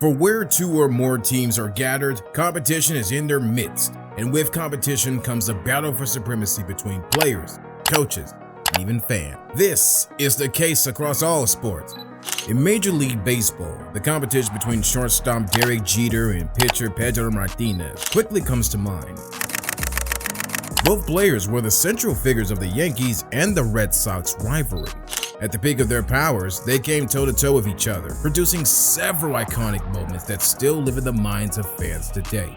For where two or more teams are gathered, competition is in their midst, and with competition comes a battle for supremacy between players, coaches, and even fans. This is the case across all sports. In Major League Baseball, the competition between shortstop Derek Jeter and pitcher Pedro Martinez quickly comes to mind. Both players were the central figures of the Yankees and the Red Sox rivalry. At the peak of their powers, they came toe-to-toe with each other, producing several iconic moments that still live in the minds of fans today.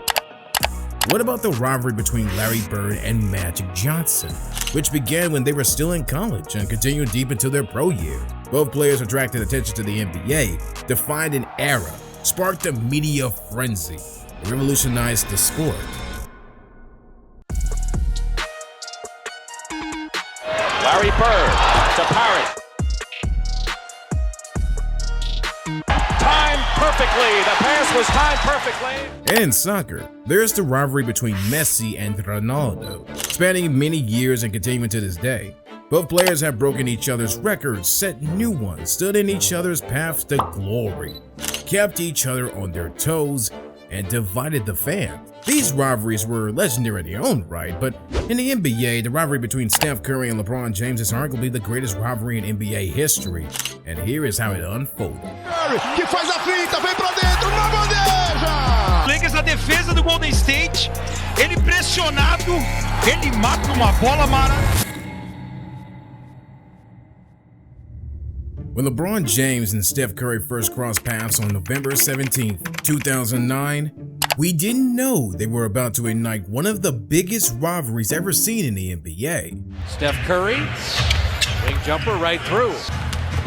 What about the rivalry between Larry Bird and Magic Johnson, which began when they were still in college and continued deep into their pro years? Both players attracted attention to the NBA, defined an era, sparked a media frenzy, and revolutionized the sport. Larry Bird to Parrott. Timed perfectly. The pass was timed perfectly. And in soccer, there's the rivalry between Messi and Ronaldo, spanning many years and continuing to this day. Both players have broken each other's records, set new ones, stood in each other's paths to glory, kept each other on their toes, and divided the fans. These rivalries were legendary in their own right, but in the NBA, the rivalry between Steph Curry and LeBron James is arguably the greatest rivalry in NBA history, and here is how it unfolded. Curry, que faz a finta, vem pra dentro, na bandeja! Lakers na defesa do Golden State, ele pressionado, ele mata uma bola maravilhosa. When LeBron James and Steph Curry first crossed paths on November 17, 2009, we didn't know they were about to ignite one of the biggest rivalries ever seen in the NBA. Steph Curry, wing jumper right through.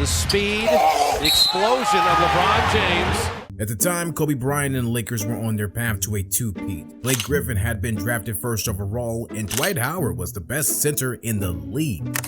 The speed, the explosion of LeBron James. At the time, Kobe Bryant and the Lakers were on their path to a two-peat. Blake Griffin had been drafted first overall, and Dwight Howard was the best center in the league.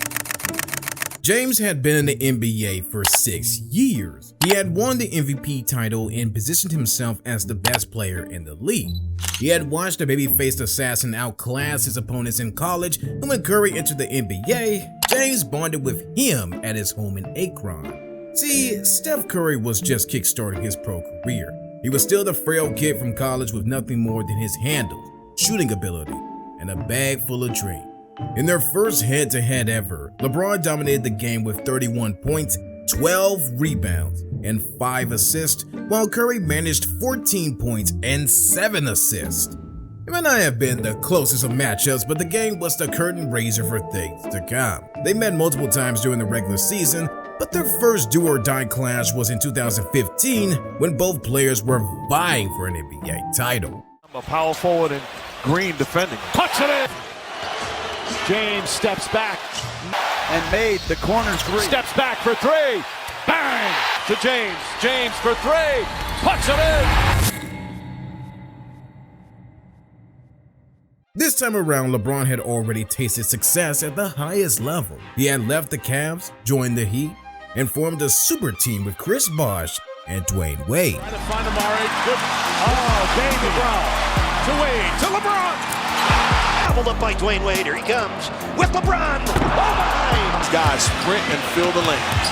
James had been in the NBA for 6 years. He had won the MVP title and positioned himself as the best player in the league. He had watched the baby-faced assassin outclass his opponents in college, and when Curry entered the NBA, James bonded with him at his home in Akron. See, Steph Curry was just kickstarting his pro career. He was still the frail kid from college with nothing more than his handles, shooting ability, and a bag full of dreams. In their first head-to-head ever, LeBron dominated the game with 31 points, 12 rebounds, and 5 assists, while Curry managed 14 points and 7 assists. It might not have been the closest of matchups, but the game was the curtain raiser for things to come. They met multiple times during the regular season, but their first do-or-die clash was in 2015 when both players were vying for an NBA title. A power forward and Green defending. Puts it in. James steps back And made the corner three. Steps back for three. Bang! To James. James for three. Puts it in. This time around, LeBron had already tasted success at the highest level. He had left the Cavs, joined the Heat, and formed a super team with Chris Bosh and Dwayne Wade. Trying to find Amari. Good. Oh, Dave LeBron. To Wade. To LeBron. Gobbled up by Dwayne Wade. Here he comes with LeBron. Oh my! Guys sprint and fill the lanes.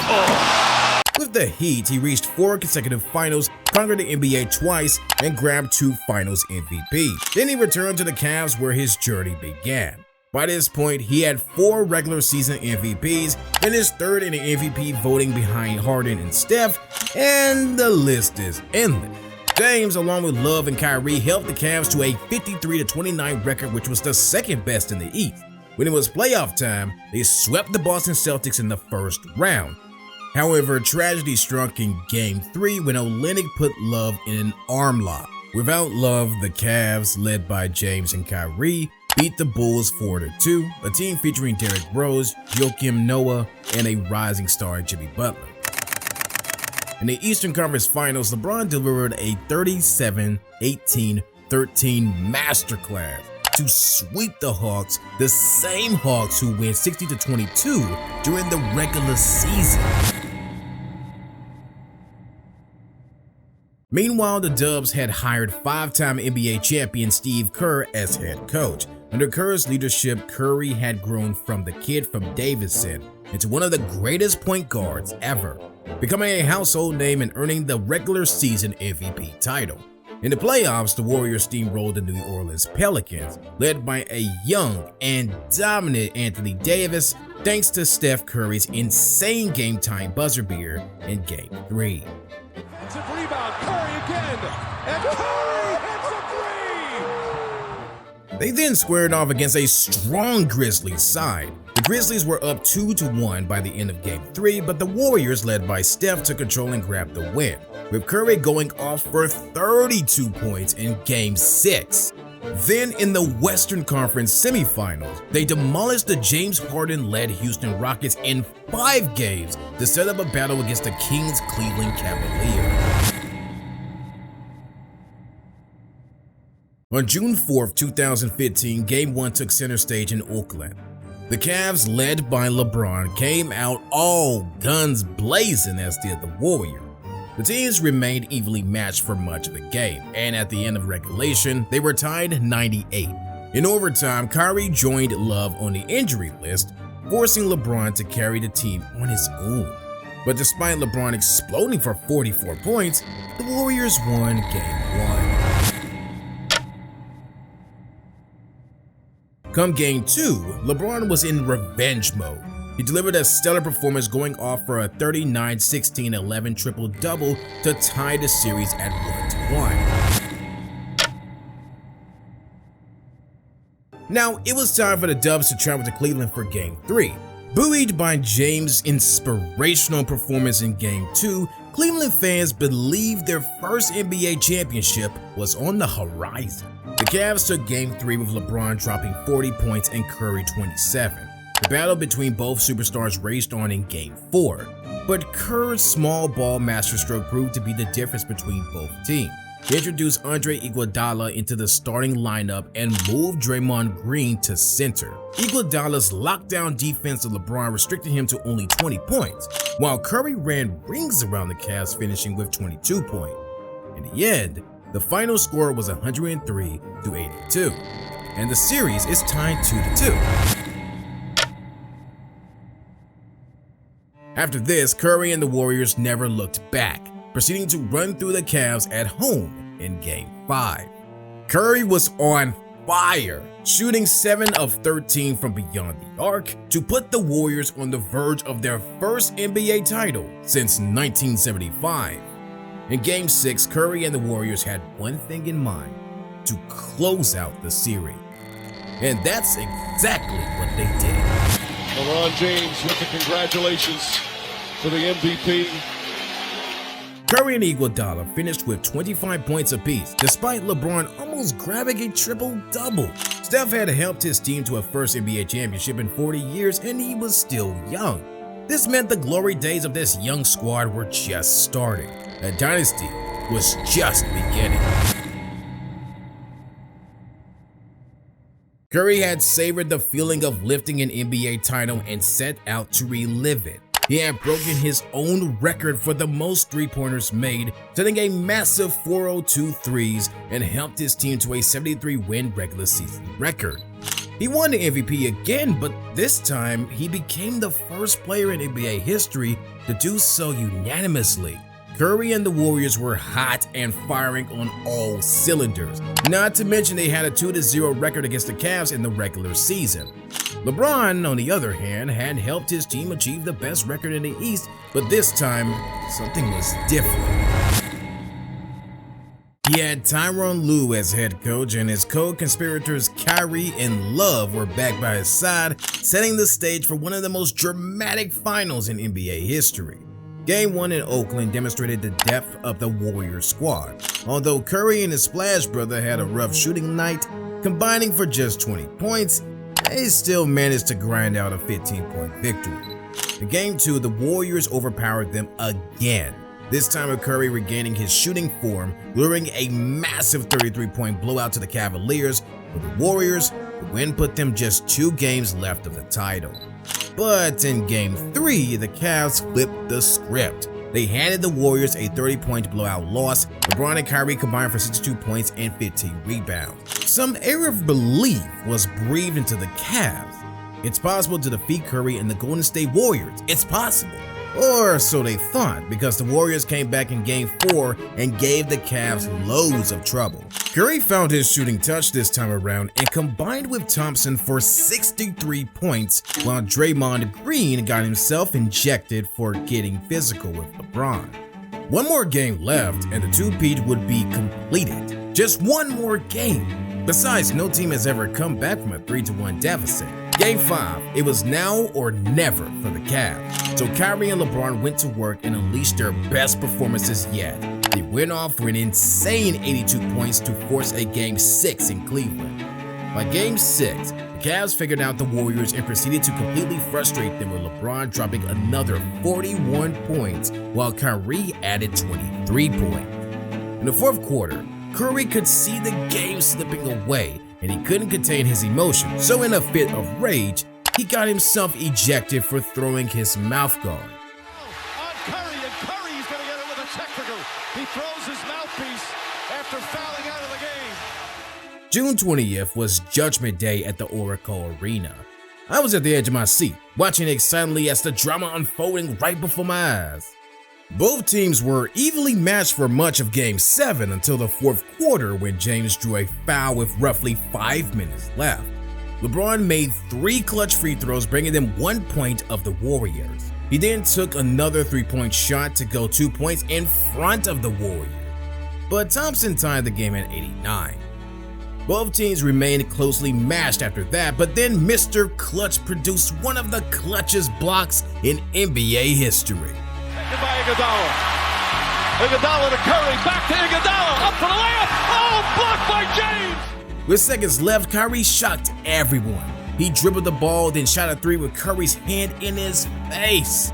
Oh. With the Heat, he reached 4 consecutive finals, conquered the NBA twice, and grabbed 2 finals MVPs. Then he returned to the Cavs where his journey began. By this point, he had 4 regular season MVPs, finished third in the MVP voting behind Harden and Steph, and the list is endless. James, along with Love and Kyrie, helped the Cavs to a 53-29 record, which was the second best in the East. When it was playoff time, they swept the Boston Celtics in the first round. However, tragedy struck in Game 3 when Olynyk put Love in an arm lock. Without Love, the Cavs, led by James and Kyrie, beat the Bulls 4-2, a team featuring Derrick Rose, Joakim Noah, and a rising star Jimmy Butler. In the Eastern Conference Finals, LeBron delivered a 37-18-13 masterclass to sweep the Hawks, the same Hawks who win 60-22 during the regular season. Meanwhile, the Dubs had hired 5-time NBA champion Steve Kerr as head coach. Under Kerr's leadership, Curry had grown from the kid from Davidson, into one of the greatest point guards ever, becoming a household name and earning the regular season MVP title. In the playoffs, the Warriors steamrolled the New Orleans Pelicans, led by a young and dominant Anthony Davis, thanks to Steph Curry's insane game-time buzzer beater in Game 3. Defensive rebound, Curry again, and Curry hits a three! They then squared off against a strong Grizzlies side. The Grizzlies were up 2-1 by the end of Game 3, but the Warriors, led by Steph, took control and grabbed the win, with Curry going off for 32 points in Game 6. Then in the Western Conference semifinals, they demolished the James Harden-led Houston Rockets in 5 games to set up a battle against the Kings Cleveland Cavaliers. On June 4, 2015, Game 1 took center stage in Oakland. The Cavs, led by LeBron, came out all guns blazing, as did the Warriors. The teams remained evenly matched for much of the game, and at the end of regulation, they were tied 98. In overtime, Kyrie joined Love on the injury list, forcing LeBron to carry the team on his own. But despite LeBron exploding for 44 points, the Warriors won Game 1. Come Game 2, LeBron was in revenge mode. He delivered a stellar performance, going off for a 39-16-11 triple-double to tie the series at 1-1. Now, it was time for the Dubs to travel to Cleveland for Game 3. Buoyed by James' inspirational performance in Game 2, Cleveland fans believed their first NBA championship was on the horizon. The Cavs took Game 3 with LeBron dropping 40 points and Curry 27. The battle between both superstars raged on in Game 4, but Kerr's small ball masterstroke proved to be the difference between both teams. He introduced Andre Iguodala into the starting lineup and moved Draymond Green to center. Iguodala's lockdown defense of LeBron restricted him to only 20 points, while Curry ran rings around the Cavs, finishing with 22 points. In the end, the final score was 103-82, and the series is tied 2-2. After this, Curry and the Warriors never looked back, proceeding to run through the Cavs at home in Game 5. Curry was on fire, shooting 7 of 13 from beyond the arc to put the Warriors on the verge of their first NBA title since 1975. In Game 6, Curry and the Warriors had one thing in mind: to close out the series. And that's exactly what they did. LeBron James with the congratulations for the MVP. Curry and Iguodala finished with 25 points apiece, despite LeBron almost grabbing a triple-double. Steph had helped his team to a first NBA championship in 40 years, and he was still young. This meant the glory days of this young squad were just starting. The dynasty was just beginning. Curry had savored the feeling of lifting an NBA title and set out to relive it. He had broken his own record for the most three-pointers made, setting a massive 402 threes, and helped his team to a 73-win regular season record. He won the MVP again, but this time he became the first player in NBA history to do so unanimously. Curry and the Warriors were hot and firing on all cylinders, not to mention they had a 2-0 record against the Cavs in the regular season. LeBron, on the other hand, had helped his team achieve the best record in the East, but this time, something was different. He had Tyronn Lue as head coach, and his co-conspirators Kyrie and Love were back by his side, setting the stage for one of the most dramatic finals in NBA history. Game 1 in Oakland demonstrated the depth of the Warriors squad. Although Curry and his Splash brother had a rough shooting night, combining for just 20 points, they still managed to grind out a 15-point victory. In Game 2, the Warriors overpowered them again, this time with Curry regaining his shooting form, luring a massive 33-point blowout to the Cavaliers. For the Warriors, the win put them just 2 games left of the title. But in Game 3, the Cavs flipped the script. They handed the Warriors a 30-point blowout loss. LeBron and Kyrie combined for 62 points and 15 rebounds. Some air of relief was breathed into the Cavs. It's possible to defeat Curry and the Golden State Warriors. It's possible. Or so they thought, because the Warriors came back in Game 4 and gave the Cavs loads of trouble. Curry found his shooting touch this time around and combined with Thompson for 63 points, while Draymond Green got himself injected for getting physical with LeBron. One more game left and the two-peat would be completed. Just one more game. Besides, no team has ever come back from a 3-1 deficit. Game 5, it was now or never for the Cavs. So Kyrie and LeBron went to work and unleashed their best performances yet. They went off for an insane 82 points to force a Game 6 in Cleveland. By Game 6, the Cavs figured out the Warriors and proceeded to completely frustrate them with LeBron dropping another 41 points while Kyrie added 23 points. In the fourth quarter, Curry could see the game slipping away and he couldn't contain his emotions, so in a fit of rage, he got himself ejected for throwing his mouth guard. On Curry, and Curry's going to get it with a technical. He throws his mouthpiece after fouling out of the game. June 20th was Judgment Day at the Oracle Arena. I was at the edge of my seat, watching excitedly as the drama unfolding right before my eyes. Both teams were evenly matched for much of Game 7 until the fourth quarter when James drew a foul with roughly 5 minutes left. LeBron made 3 clutch free throws, bringing them 1 point of the Warriors. He then took another 3-point shot to go 2 points in front of the Warriors. But Thompson tied the game at 89. Both teams remained closely matched after that, but then Mr. Clutch produced one of the clutchest blocks in NBA history. By Iguodala. Iguodala to Curry, back to Iguodala, up for the layup. Oh, blocked by James. With seconds left, Kyrie shocked everyone. He dribbled the ball, then shot a 3 with Curry's hand in his face.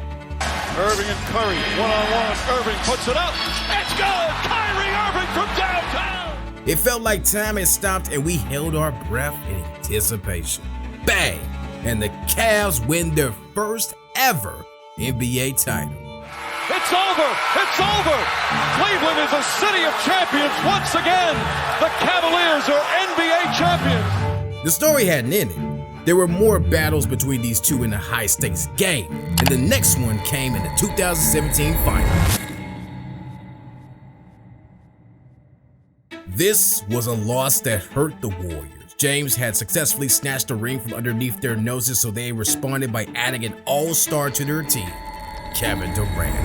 Irving and Curry, one-on-one. Irving puts it up. It's good. Kyrie Irving from downtown. It felt like time had stopped and we held our breath in anticipation. Bang! And the Cavs win their first ever NBA title. It's over! It's over! Cleveland is a city of champions once again! The Cavaliers are NBA champions! The story hadn't ended. There were more battles between these two in a high-stakes game, and the next one came in the 2017 finals. This was a loss that hurt the Warriors. James had successfully snatched the ring from underneath their noses, so they responded by adding an all-star to their team, Kevin Durant.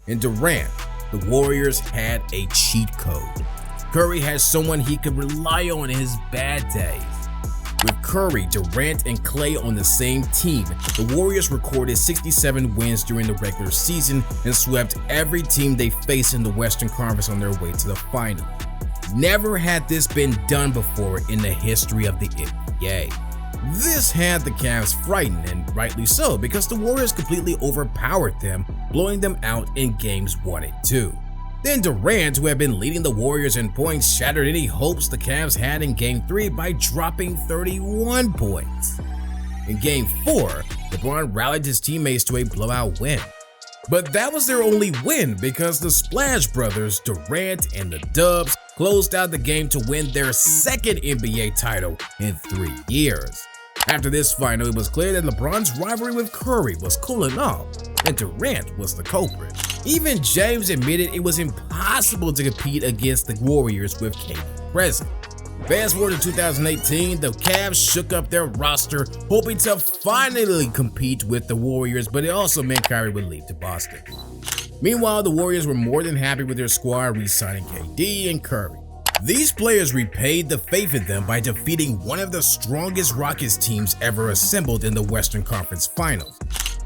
In Durant, the Warriors had a cheat code. Curry had someone he could rely on in his bad days. With Curry, Durant, and Clay on the same team, the Warriors recorded 67 wins during the regular season and swept every team they faced in the Western Conference on their way to the final. Never had this been done before in the history of the NBA. This had the Cavs frightened, and rightly so, because the Warriors completely overpowered them, blowing them out in games 1 and 2. Then Durant, who had been leading the Warriors in points, shattered any hopes the Cavs had in Game 3 by dropping 31 points. In Game 4, LeBron rallied his teammates to a blowout win. But that was their only win because the Splash Brothers, Durant and the Dubs, closed out the game to win their second NBA title in 3 years. After this final, it was clear that LeBron's rivalry with Curry was cooling off, and Durant was the culprit. Even James admitted it was impossible to compete against the Warriors with KD present. Fast forward to 2018, the Cavs shook up their roster, hoping to finally compete with the Warriors, but it also meant Kyrie would leave to Boston. Meanwhile, the Warriors were more than happy with their squad re-signing KD and Curry. These players repaid the faith in them by defeating one of the strongest Rockets teams ever assembled in the Western Conference Finals.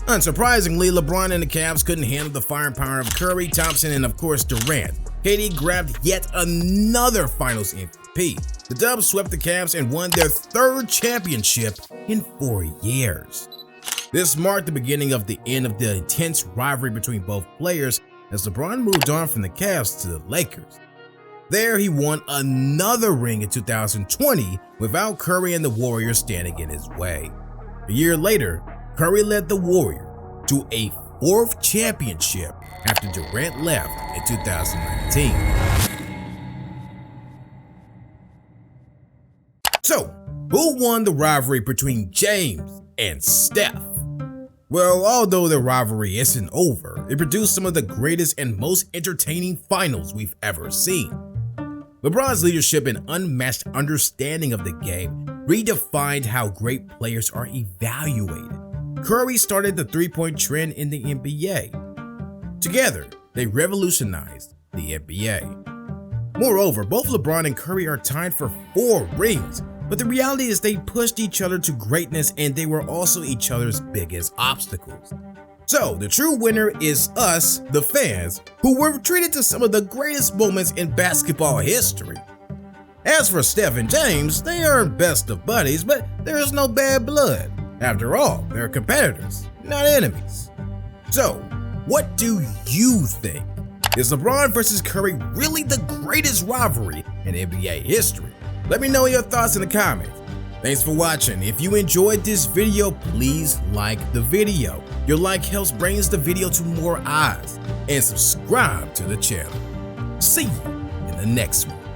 Unsurprisingly, LeBron and the Cavs couldn't handle the firepower of Curry, Thompson, and of course Durant. KD grabbed yet another Finals MVP. The Dubs swept the Cavs and won their third championship in 4 years. This marked the beginning of the end of the intense rivalry between both players as LeBron moved on from the Cavs to the Lakers. There he won another ring in 2020 without Curry and the Warriors standing in his way. A year later, Curry led the Warriors to a 4th championship after Durant left in 2019. Who won the rivalry between James and Steph? Well, although the rivalry isn't over, it produced some of the greatest and most entertaining finals we've ever seen. LeBron's leadership and unmatched understanding of the game redefined how great players are evaluated. Curry started the three-point trend in the NBA. Together, they revolutionized the NBA. Moreover, both LeBron and Curry are tied for 4 rings, but the reality is they pushed each other to greatness and they were also each other's biggest obstacles. So, the true winner is us, the fans, who were treated to some of the greatest moments in basketball history. As for Steph and James, they aren't best of buddies, but there is no bad blood. After all, they're competitors, not enemies. So, what do you think? Is LeBron versus Curry really the greatest rivalry in NBA history? Let me know your thoughts in the comments. Thanks for watching. If you enjoyed this video, please like the video. Your like helps bring the video to more eyes. And subscribe to the channel. See you in the next one.